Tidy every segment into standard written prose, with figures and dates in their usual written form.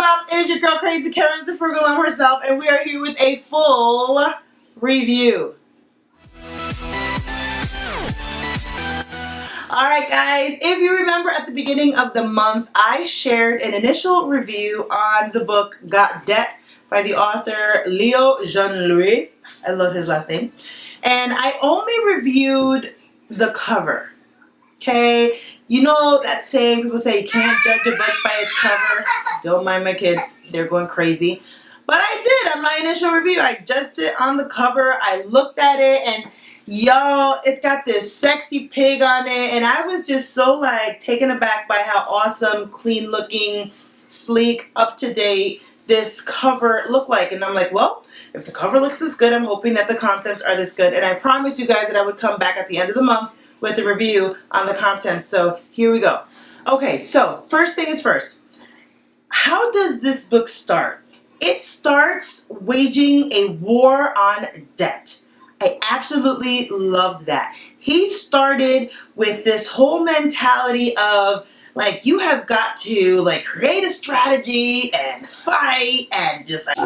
Bop? It is your girl Krazykerins, the Frugal Mom herself, and we are here with a full review. Alright guys, if you remember at the beginning of the month, I shared an initial review on the book Got Debt by the author Leo Jean-Louis. I love his last name. And I only reviewed the cover. Okay, you know that saying, people say you can't judge a book by its cover. Don't mind my kids, they're going crazy. But I did on my initial review. I judged it on the cover. I looked at it and y'all, it got this sexy pig on it. And I was just so like taken aback by how awesome, clean looking, sleek, up to date this cover looked like. And I'm like, well, if the cover looks this good, I'm hoping that the contents are this good. And I promised you guys that I would come back at the end of the month with a review on the contents. So here we go. Okay, so first thing is first. How does this book start? It starts waging a war on debt. I absolutely loved that. He started with this whole mentality of like, you have got to like create a strategy and fight and just like,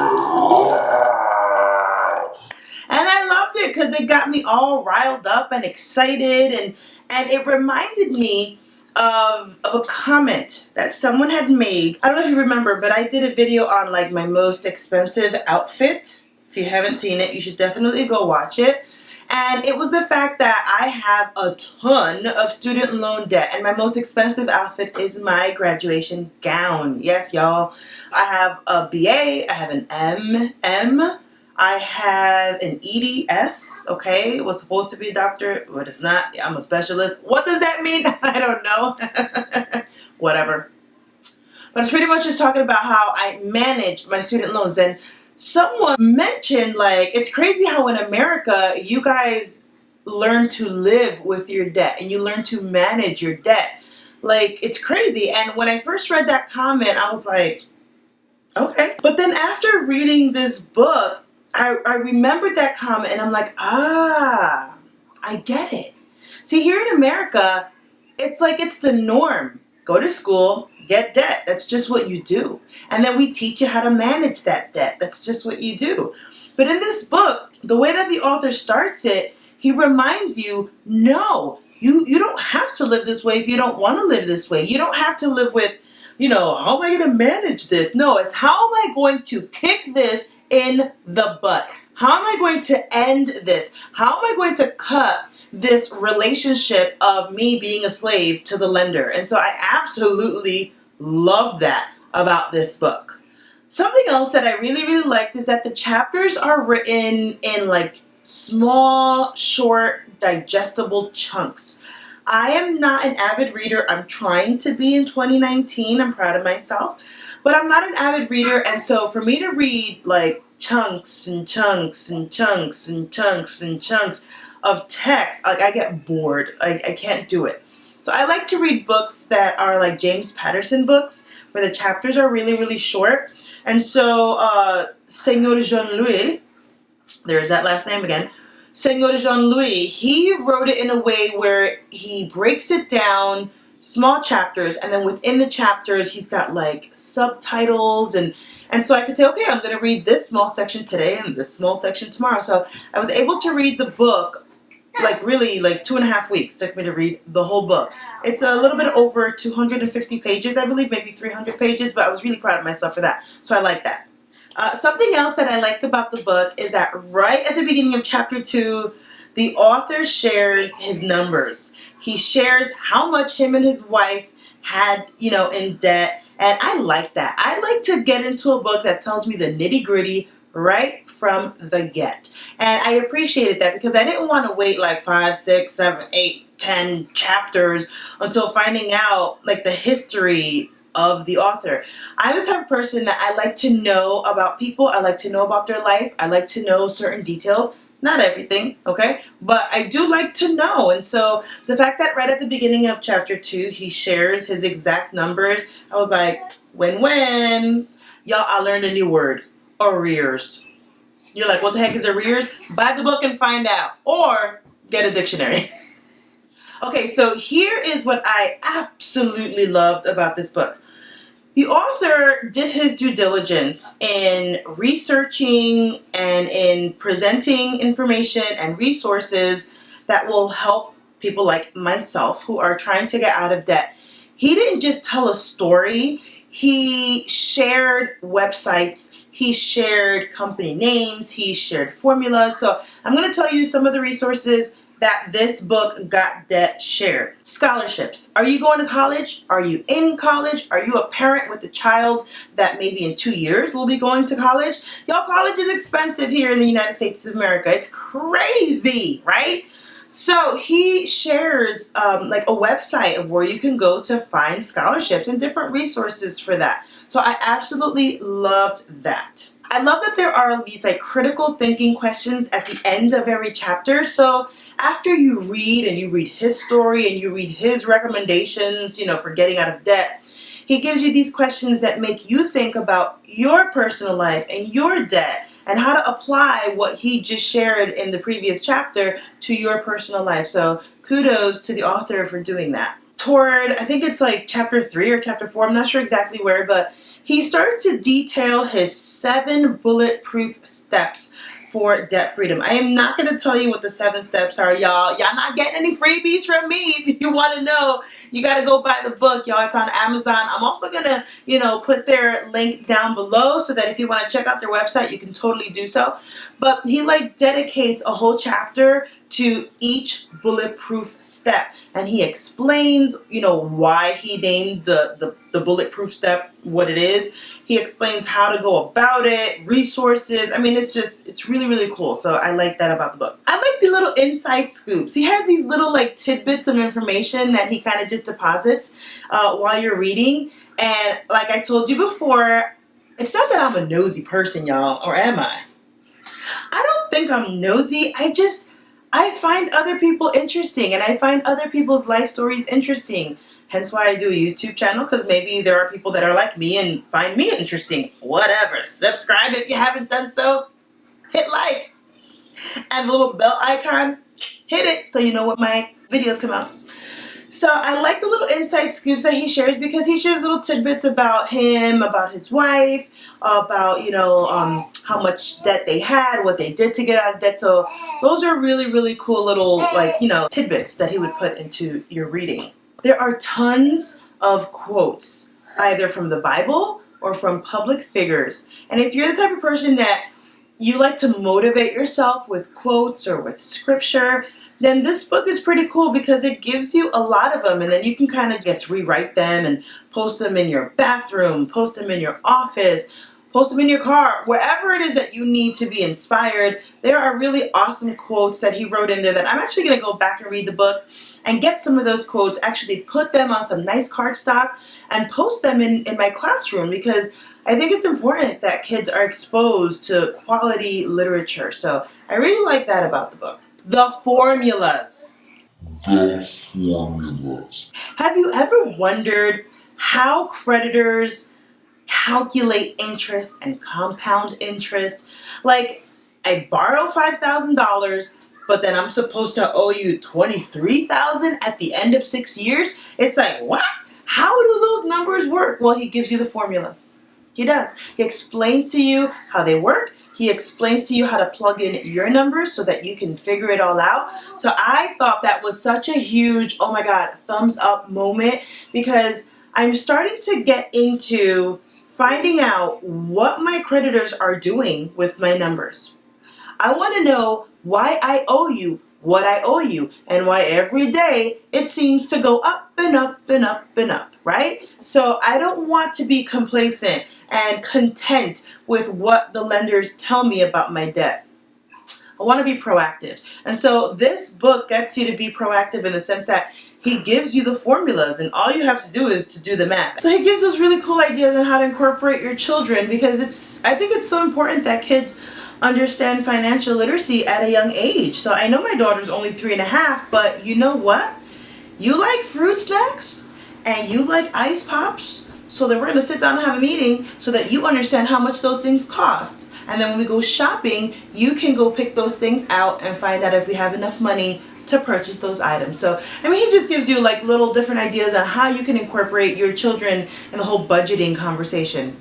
and I loved it because it got me all riled up and excited, and it reminded me of a comment that someone had made. I don't know if you remember, but I did a video on like my most expensive outfit. If you haven't seen it, you should definitely go watch it. And it was the fact that I have a ton of student loan debt, and my most expensive outfit is my graduation gown. Yes, y'all. I have a BA, I have an MM, I have an EDS, okay? It was supposed to be a doctor, but it's not. I'm a specialist. What does that mean? I don't know. Whatever. But it's pretty much just talking about how I manage my student loans. And someone mentioned, like, it's crazy how in America you guys learn to live with your debt and you learn to manage your debt. Like, it's crazy. And when I first read that comment, I was like, okay. But then after reading this book, I remembered that comment and I'm like, I get it. See, here in America, it's like it's the norm. Go to school, get debt. That's just what you do. And then we teach you how to manage that debt. That's just what you do. But in this book, the way that the author starts it, he reminds you, no, you don't have to live this way if you don't want to live this way. You don't have to live with, you know, how am I going to manage this? No, it's how am I going to kick this in the butt? How am I going to end this? How am I going to cut this relationship of me being a slave to the lender? And so I absolutely love that about this book. Something else that I really, really liked is that the chapters are written in like small, short, digestible chunks. I am not an avid reader. I'm trying to be in 2019. I'm proud of myself. But I'm not an avid reader, and so for me to read like chunks and chunks and chunks and chunks and chunks of text, like I get bored. I can't do it. So I like to read books that are like James Patterson books, where the chapters are really, really short. And so Seigneur Jean-Louis, there's that last name again, Seigneur Jean-Louis, he wrote it in a way where he breaks it down, small chapters, and then within the chapters he's got like subtitles, and so I could say, okay, I'm going to read this small section today and this small section tomorrow. So I was able to read the book like really like 2.5 weeks. It took me to read the whole book. It's a little bit over 250 pages, I believe, maybe 300 pages, but I was really proud of myself for that. So I like that. Something else that I liked about the book is that right at the beginning of chapter 2, the author shares his numbers. He shares how much him and his wife had, you know, in debt. And I like that. I like to get into a book that tells me the nitty-gritty right from the get. And I appreciated that because I didn't want to wait like 5, 6, 7, 8, 10 chapters until finding out like the history of the author. I'm the type of person that I like to know about people. I like to know about their life. I like to know certain details. Not everything, okay? But I do like to know. And so the fact that right at the beginning of chapter 2, he shares his exact numbers, I was like, win-win. Y'all, I learned a new word, arrears. You're like, what the heck is arrears? Buy the book and find out. Or get a dictionary. Okay, so here is what I absolutely loved about this book. The author did his due diligence in researching and in presenting information and resources that will help people like myself who are trying to get out of debt. He didn't just tell a story, he shared websites, he shared company names, he shared formulas. So I'm going to tell you some of the resources that this book Got Debt shared. Scholarships. Are you going to college? Are you in college? Are you a parent with a child that maybe in 2 years will be going to college? Y'all, college is expensive here in the United States of America. It's crazy, right? So he shares like a website of where you can go to find scholarships and different resources for that. So I absolutely loved that. I love that there are these like critical thinking questions at the end of every chapter. So after you read and you read his story and you read his recommendations, for getting out of debt, he gives you these questions that make you think about your personal life and your debt and how to apply what he just shared in the previous chapter to your personal life. So kudos to the author for doing that. Toward, I think it's like chapter 3 or chapter 4, I'm not sure exactly where, but he starts to detail his 7 bulletproof steps for debt freedom. I am not going to tell you what the 7 steps are, y'all. Y'all not getting any freebies from me. If you want to know, you got to go buy the book, y'all. It's on Amazon. I'm also going to, put their link down below so that if you want to check out their website, you can totally do so. But he dedicates a whole chapter to each bulletproof step, and he explains why he named the bulletproof step what it is. He explains how to go about it, resources. I mean, it's really, really cool. So I like that about the book. I like the little inside scoops. He has these little tidbits of information that he kind of just deposits while you're reading. And like I told you before, it's not that I'm a nosy person, y'all, or am I? I don't think I'm nosy. I find other people interesting, and I find other people's life stories interesting. Hence why I do a YouTube channel, because maybe there are people that are like me and find me interesting. Whatever. Subscribe if you haven't done so. Hit like. And the little bell icon, hit it so you know when my videos come out. So I like the little inside scoops that he shares, because he shares little tidbits about him, about his wife, about, how much debt they had, what they did to get out of debt. So those are really, really cool little, tidbits that he would put into your reading. There are tons of quotes, either from the Bible or from public figures. And if you're the type of person that you like to motivate yourself with quotes or with scripture, then this book is pretty cool, because it gives you a lot of them, and then you can kind of just rewrite them and post them in your bathroom, post them in your office, post them in your car, wherever it is that you need to be inspired. There are really awesome quotes that he wrote in there that I'm actually going to go back and read the book and get some of those quotes, actually put them on some nice cardstock and post them in my classroom, because I think it's important that kids are exposed to quality literature. So I really like that about the book. The formulas. The formulas. Have you ever wondered how creditors calculate interest and compound interest? Like, I borrow $5,000, but then I'm supposed to owe you $23,000 at the end of 6 years? It's like, what? How do those numbers work? Well, he gives you the formulas. He does. He explains to you how they work. He explains to you how to plug in your numbers so that you can figure it all out. So I thought that was such a huge, oh my God, thumbs up moment, because I'm starting to get into finding out what my creditors are doing with my numbers. I want to know why I owe you what I owe you, and why every day it seems to go up and up and up and up, right? So I don't want to be complacent and content with what the lenders tell me about my debt. I want to be proactive. And so this book gets you to be proactive in the sense that he gives you the formulas, and all you have to do is to do the math. So he gives us really cool ideas on how to incorporate your children, because I think it's so important that kids understand financial literacy at a young age. So I know my daughter's only 3.5, but you know what? You like fruit snacks and you like ice pops, so then we're going to sit down and have a meeting so that you understand how much those things cost. And then when we go shopping, you can go pick those things out and find out if we have enough money to purchase those items. So, I mean, he just gives you like little different ideas on how you can incorporate your children in the whole budgeting conversation.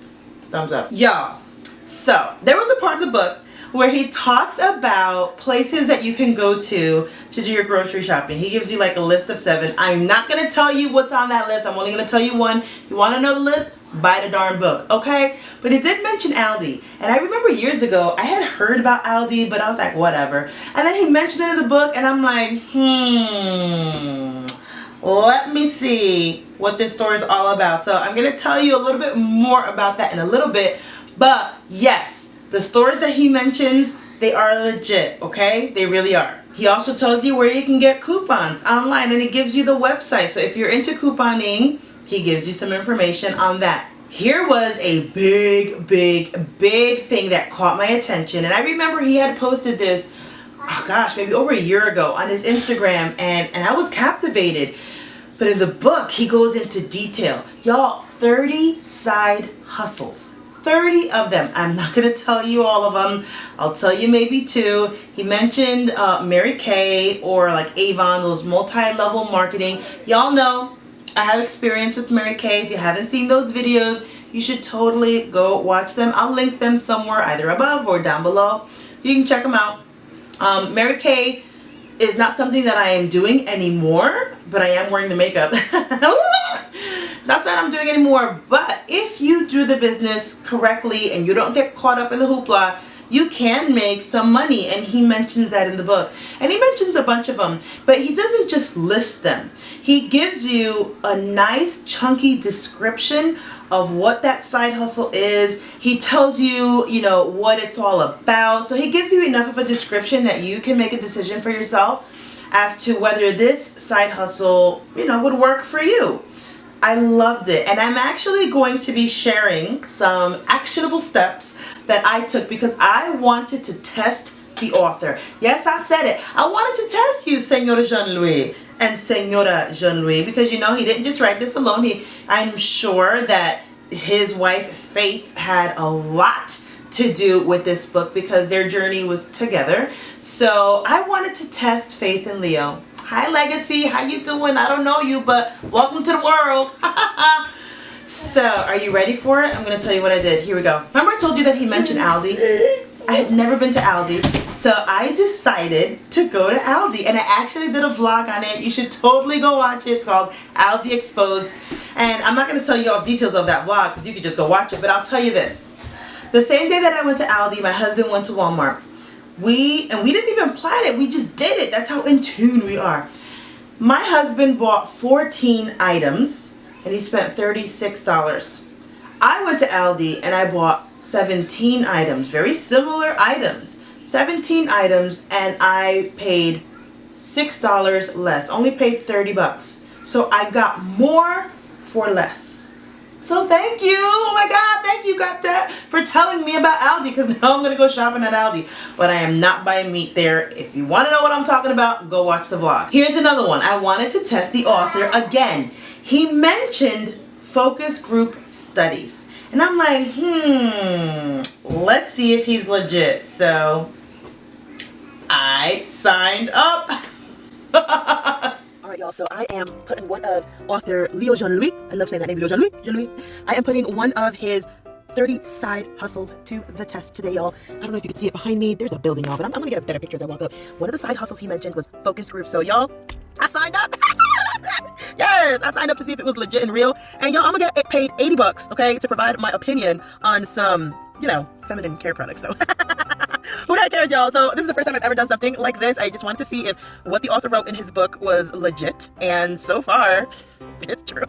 Thumbs up. Y'all, so there was a part of the book where he talks about places that you can go to do your grocery shopping. He gives you like a list of 7. I'm not going to tell you what's on that list. I'm only going to tell you one. You want to know the list? Buy the darn book, okay? But he did mention Aldi. And I remember years ago, I had heard about Aldi, but I was like, whatever. And then he mentioned it in the book, and I'm like, let me see what this story is all about. So I'm going to tell you a little bit more about that in a little bit. But yes, the stores that he mentions, they are legit, okay? They really are. He also tells you where you can get coupons online, and he gives you the website. So if you're into couponing, he gives you some information on that. Here was a big thing that caught my attention. And I remember he had posted this, oh gosh, maybe over a year ago on his Instagram, and I was captivated. But in the book, he goes into detail. Y'all, 30 side hustles. 30 of them. I'm not going to tell you all of them. I'll tell you maybe 2. He mentioned Mary Kay or like Avon, those multi-level marketing. Y'all know I have experience with Mary Kay. If you haven't seen those videos, you should totally go watch them. I'll link them somewhere either above or down below. You can check them out. Mary Kay is not something that I am doing anymore, but I am wearing the makeup. That's not what I'm doing anymore, but if you do the business correctly and you don't get caught up in the hoopla, you can make some money, and he mentions that in the book. And he mentions a bunch of them, but he doesn't just list them. He gives you a nice chunky description of what that side hustle is. He tells you, you know, what it's all about. So he gives you enough of a description that you can make a decision for yourself as to whether this side hustle, you know, would work for you. I loved it, and I'm actually going to be sharing some actionable steps that I took because I wanted to test the author. Yes, I said it. I wanted to test you, Senora Jean-Louis and Senora Jean-Louis, because you know he didn't just write this alone. I'm sure that his wife Faith had a lot to do with this book because their journey was together. So I wanted to test Faith and Leo. Hi Legacy, how you doing? I don't know you, but welcome to the world. So, are you ready for it? I'm going to tell you what I did. Here we go. Remember I told you that he mentioned Aldi? I had never been to Aldi, so I decided to go to Aldi, and I actually did a vlog on it. You should totally go watch it. It's called Aldi Exposed, and I'm not going to tell you all details of that vlog because you can just go watch it, but I'll tell you this. The same day that I went to Aldi, my husband went to Walmart. We didn't even plan it. We just did it. That's how in tune we are. My husband bought 14 items and he spent $36. I went to Aldi and I bought 17 items, very similar items. 17 items, and I paid $6 less. Only paid 30 bucks. So I got more for less. So thank you, oh my God, thank you, got that, for telling me about Aldi, because now I'm going to go shopping at Aldi. But I am not buying meat there. If you want to know what I'm talking about, go watch the vlog. Here's another one. I wanted to test the author again. He mentioned focus group studies. And I'm like, let's see if he's legit. So I signed up. Alright y'all, so I am putting one of author Leo Jean-Louis, I love saying that name, Leo Jean-Louis, I am putting one of his 30 side hustles to the test today, y'all. I don't know if you can see it behind me, there's a building, y'all, but I'm gonna get a better picture as I walk up. One of the side hustles he mentioned was focus group, so y'all, I signed up. Yes, I signed up to see if it was legit and real, and y'all, I'm gonna get paid 80 bucks, okay, to provide my opinion on some, you know, feminine care products, so. Who the heck cares, y'all? So this is the first time I've ever done something like this. I just wanted to see if what the author wrote in his book was legit, and so far, it's true.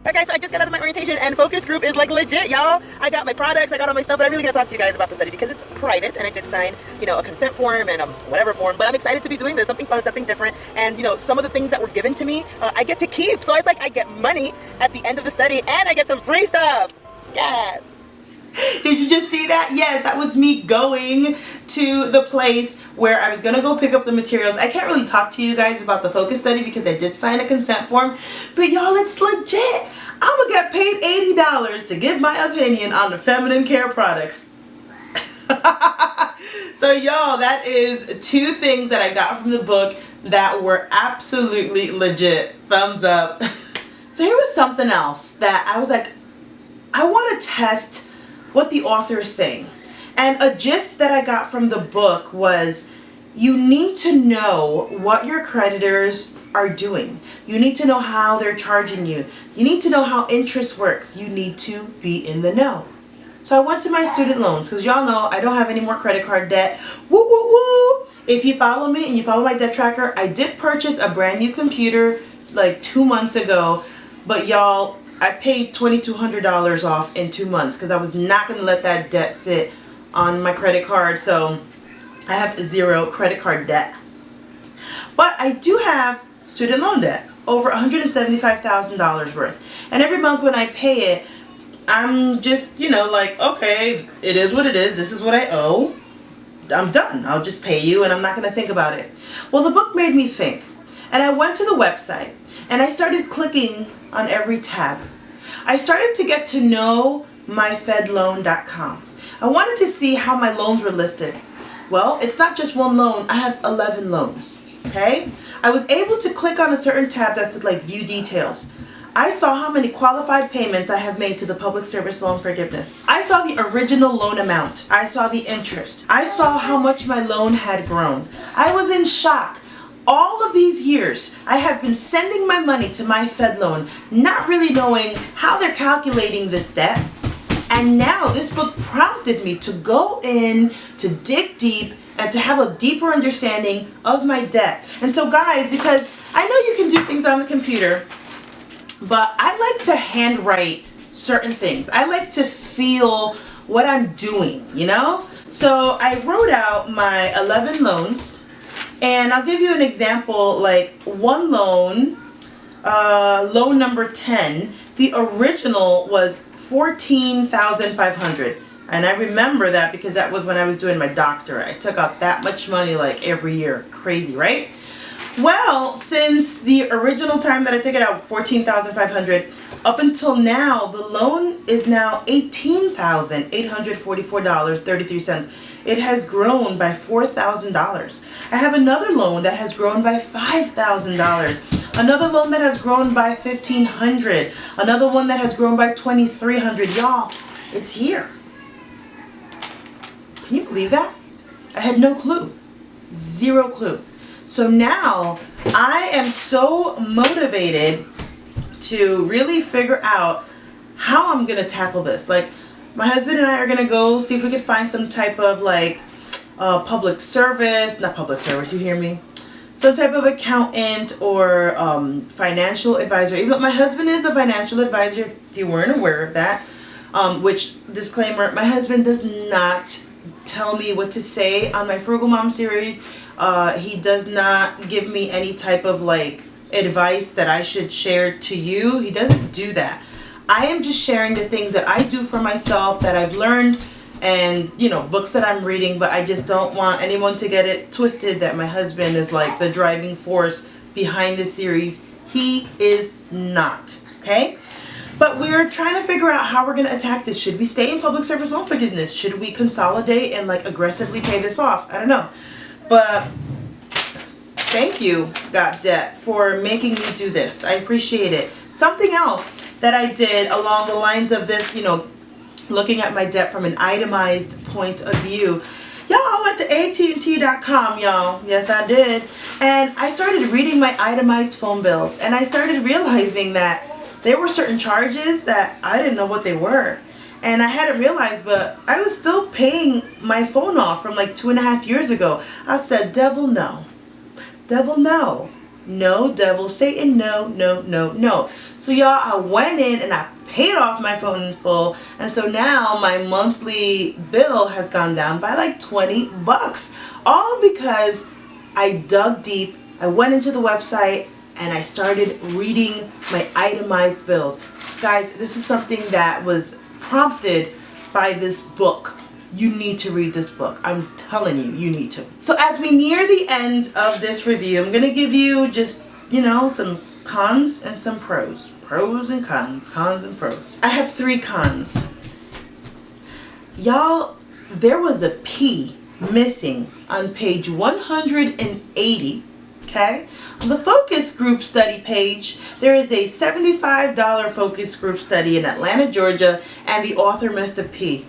Alright guys, so I just got out of my orientation and focus group is like legit, y'all. I got my products, I got all my stuff, but I really gotta talk to you guys about the study because it's private and I did sign, you know, a consent form and whatever form, but I'm excited to be doing this, something fun, something different, and you know, some of the things that were given to me, I get to keep, so it's like I get money at the end of the study and I get some free stuff. Yes. Did you just see that? Yes, that was me going to the place where I was going to go pick up the materials. I can't really talk to you guys about the focus study because I did sign a consent form, but y'all, it's legit. I'm going to get paid $80 to give my opinion on the feminine care products. So y'all, that is 2 things that I got from the book that were absolutely legit. Thumbs up. So here was something else that I was like, I want to test what the author is saying. And a gist that I got from the book was, you need to know what your creditors are doing. You need to know how they're charging you. You need to know how interest works. You need to be in the know. So I went to my student loans, because y'all know I don't have any more credit card debt. Woo, woo, woo. If you follow me and you follow my debt tracker, I did purchase a brand new computer like 2 months ago. But y'all, I paid $2,200 off in 2 months because I was not going to let that debt sit on my credit card. So I have 0 credit card debt. But I do have student loan debt, over $175,000 worth. And every month when I pay it, I'm just, like, okay, it is what it is. This is what I owe. I'm done. I'll just pay you and I'm not going to think about it. Well, the book made me think. And I went to the website and I started clicking on every tab. I started to get to know myfedloan.com. I wanted to see how my loans were listed. Well, it's not just one loan. I have 11 loans. Okay? I was able to click on a certain tab that said like view details. I saw how many qualified payments I have made to the public service loan forgiveness. I saw the original loan amount. I saw the interest. I saw how much my loan had grown. I was in shock. All of these years, I have been sending my money to my Fed loan, not really knowing how they're calculating this debt. And now this book prompted me to go in, to dig deep, and to have a deeper understanding of my debt. And so guys, because I know you can do things on the computer, but I like to handwrite certain things. I like to feel what I'm doing, So I wrote out my 11 loans. And I'll give you an example, like one loan, loan number 10, the original was $14,500. And I remember that because that was when I was doing my doctorate. I took out that much money like every year. Crazy, right? Well, since the original time that I took it out, $14,500, up until now, the loan is now $18,844.33. It has grown by $4,000. I have another loan that has grown by $5,000. Another loan that has grown by $1,500. Another one that has grown by $2,300. Y'all, it's here. Can you believe that? I had no clue. 0 clue. So now I am so motivated to really figure out how I'm going to tackle this. Like, my husband and I are going to go see if we could find some type of like public service, not public service, you hear me? Some type of accountant or financial advisor. Even though my husband is a financial advisor, if you weren't aware of that. Which, disclaimer, my husband does not tell me what to say on my Frugal Mom series. He does not give me any type of like advice that I should share to you. He doesn't do that. I am just sharing the things that I do for myself, that I've learned, and books that I'm reading, but I just don't want anyone to get it twisted that my husband is like the driving force behind this series. He is not, okay? But we're trying to figure out how we're going to attack this. Should we stay in public service loan forgiveness? Should we consolidate and like aggressively pay this off? I don't know. But thank you, Got Debt, for making me do this. I appreciate it. Something else that I did along the lines of this, looking at my debt from an itemized point of view. Y'all, I went to AT&T.com, y'all. Yes, I did. And I started reading my itemized phone bills. And I started realizing that there were certain charges that I didn't know what they were. And I hadn't realized, but I was still paying my phone off from like 2.5 years ago. I said, devil, no. Devil, no. No, devil, Satan, no, no, no, no. So y'all, I went in and I paid off my phone in full. And so now my monthly bill has gone down by like 20 bucks. All because I dug deep. I went into the website and I started reading my itemized bills. Guys, this is something that was prompted by this book. You need to read this book. I'm telling you, you need to. So as we near the end of this review, I'm going to give you just, some cons and some pros. Pros and cons. Cons and pros. I have 3 cons. Y'all, there was a P missing on page 180. Okay? On the focus group study page, there is a $75 focus group study in Atlanta, Georgia, and the author missed a P.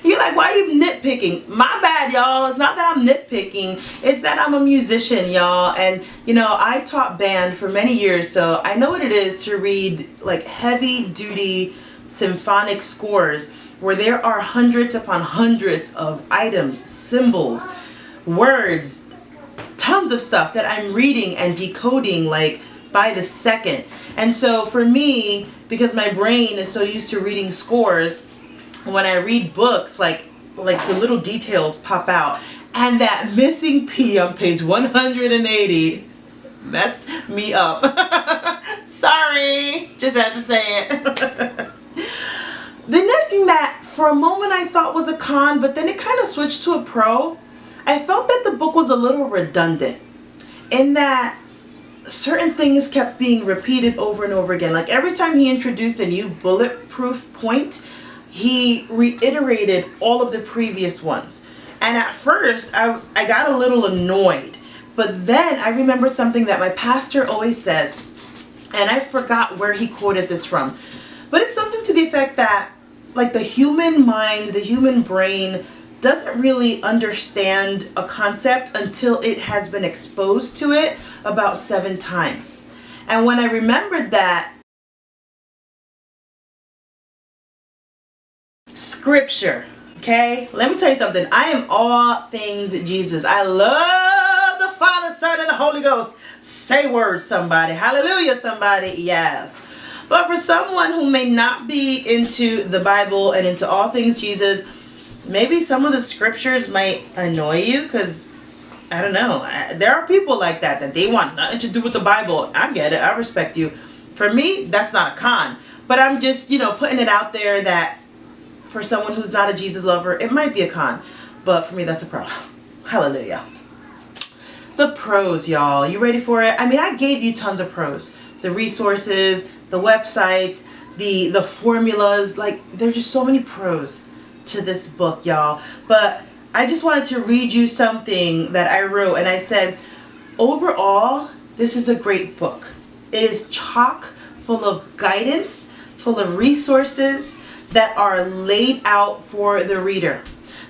You're like, why are you nitpicking? My bad, y'all. It's not that I'm nitpicking. It's that I'm a musician, y'all. And, I taught band for many years, so I know what it is to read like heavy-duty symphonic scores where there are hundreds upon hundreds of items, symbols, words, tons of stuff that I'm reading and decoding like by the second. And so for me, because my brain is so used to reading scores, when I read books, like the little details pop out. And that missing P on page 180 messed me up. Sorry, just had to say it. The next thing that for a moment I thought was a con, but then it kind of switched to a pro, I felt that the book was a little redundant in that certain things kept being repeated over and over again. Like every time he introduced a new bulletproof point, he reiterated all of the previous ones. And at first, I got a little annoyed. But then I remembered something that my pastor always says, and I forgot where he quoted this from. But it's something to the effect that, like, the human mind, the human brain doesn't really understand a concept until it has been exposed to it about 7 times. And when I remembered that, Scripture, okay? Let me tell you something. I am all things Jesus. I love the Father, Son, and the Holy Ghost. Say words, somebody. Hallelujah, somebody. Yes. But for someone who may not be into the Bible and into all things Jesus, maybe some of the scriptures might annoy you because, I don't know. There are people like that they want nothing to do with the Bible. I get it. I respect you. For me, that's not a con. But I'm just, putting it out there that for someone who's not a Jesus lover, it might be a con. But for me, that's a pro. Hallelujah. The pros, y'all. You ready for it? I mean, I gave you tons of pros. The resources, the websites, the formulas. Like, there are just so many pros to this book, y'all. But I just wanted to read you something that I wrote. And I said, overall, this is a great book. It is chock full of guidance, full of resources that are laid out for the reader.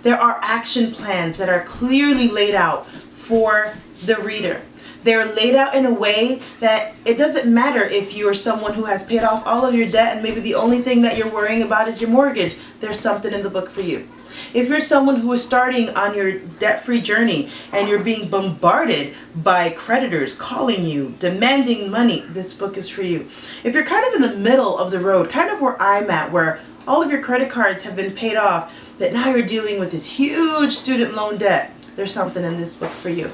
There are action plans that are clearly laid out for the reader. They're laid out in a way that it doesn't matter if you're someone who has paid off all of your debt and maybe the only thing that you're worrying about is your mortgage. There's something in the book for you. If you're someone who is starting on your debt-free journey and you're being bombarded by creditors calling you, demanding money, this book is for you. If you're kind of in the middle of the road, kind of where I'm at, where all of your credit cards have been paid off, that now you're dealing with this huge student loan debt, there's something in this book for you.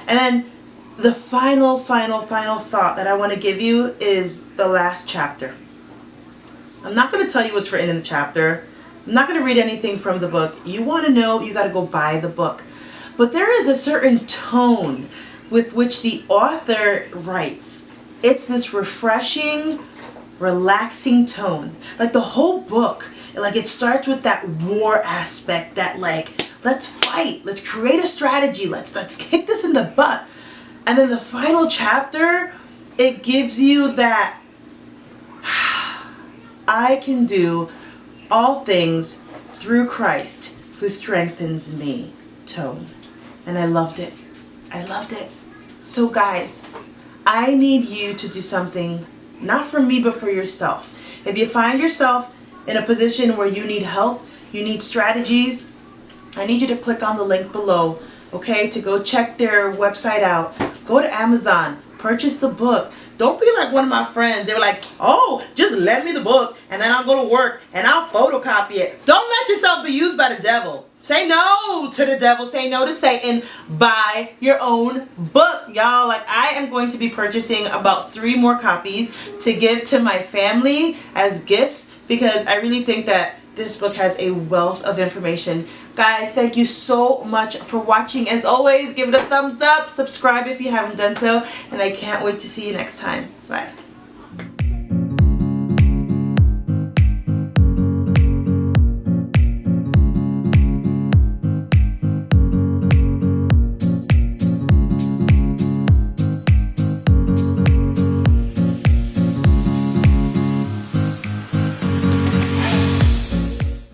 And then the final thought that I want to give you is the last chapter. I'm not going to tell you what's written in the chapter. I'm not going to read anything from the book. You want to know, you got to go buy the book. But there is a certain tone with which the author writes. It's this refreshing, relaxing tone. Like the whole book, like it starts with that war aspect, that like, let's fight, let's create a strategy, let's kick this in the butt. And then the final chapter, it gives you that I can do all things through Christ who strengthens me tone. And I loved it. I loved it. So guys, I need you to do something, not for me, but for yourself. If you find yourself in a position where you need help, you need strategies, I need you to click on the link below, okay, to go check their website out. Go to Amazon, purchase the book. Don't be like one of my friends. They were like, oh, just let me the book and then I'll go to work and I'll photocopy it. Don't let yourself be used by the devil. Say no to the devil. Say no to Satan. Buy your own book, y'all. Like, I am going to be purchasing about 3 more copies to give to my family as gifts because I really think that this book has a wealth of information. Guys, thank you so much for watching. As always, give it a thumbs up, subscribe if you haven't done so, and I can't wait to see you next time. Bye.